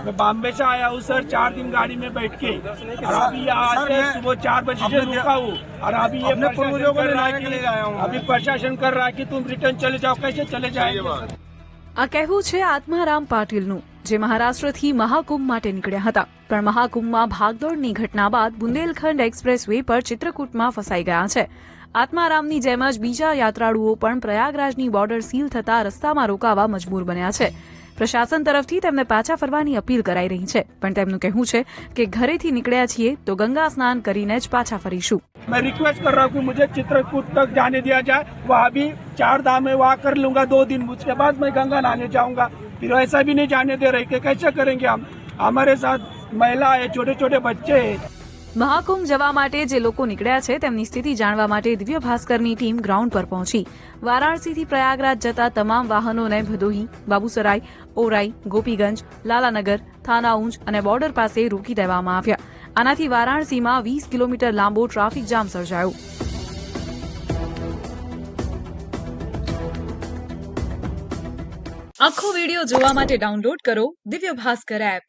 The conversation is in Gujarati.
मैं बॉम्बे से आया हूँ सर, 4 दिन गाड़ी में बैठ के, और अभी आज सुबह 4 बजे से रुका हूँ, और अभी ये प्रशासन कर रहा है कि अभी प्रशासन कर रहा है कि तुम रिटर्न चले जाओ। कैसे चले जाएंगे? આ કહેવું છે આત્મારામ પાટીલનું, જે મહારાષ્ટ્રથી મહાકુંભ માટે નીકળ્યા હતા, પણ મહાકુંભમાં ભાગદોડની ઘટના બાદ બુંદેલખંડ એક્સપ્રેસ વે પર ચિત્રકૂટમાં ફસાઈ ગયા છે. આત્મારામની જેમ જ બીજા યાત્રાળુઓ પણ પ્રયાગરાજની બોર્ડર સીલ થતા રસ્તામાં રોકાવા મજબૂર બન્યા છે. પ્રશાસન તરફથી તેમને પાછા ફરવાની અપીલ કરાઈ રહી છે, પણ તેમનું કહેવું છે કે ઘરેથી નીકળ્યા છીએ તો ગંગા સ્નાન કરીને જ પાછા ફરીશું. मैं रिक्वेस्ट कर रहा हूँ कि मुझे चित्रकूट तक जाने दिया जाए, वहाँ भी 4 धाम है, वहाँ कर लूंगा 2 दिन, उसके बाद मैं गंगा नहाने जाऊंगा. फिर ऐसा भी नहीं जाने दे रहे कि कैसे करेंगे हम? हमारे साथ महिला है, छोटे छोटे बच्चे हैं. મહાકુંભ જવા માટે જે લોકો નીકળ્યા છે તેમની સ્થિતિ જાણવા માટે દિવ્ય ભાસ્કરની ટીમ ગ્રાઉન્ડ પર પહોંચી. વારાણસીથી પ્રયાગરાજ જતા તમામ વાહનોને ભદોહી, બાબુસરાય, ઓરાઈ, ગોપીગંજ, લાલાનગર, થાનાઉંજ અને બોર્ડર પાસે રોકી દેવામાં આવ્યા. આનાથી વારાણસીમાં 20 કિલોમીટર લાંબો ટ્રાફિક જામ સર્જાયો. આખો વિડીયો જોવા માટે ડાઉનલોડ કરો દિવ્ય ભાસ્કર એપ.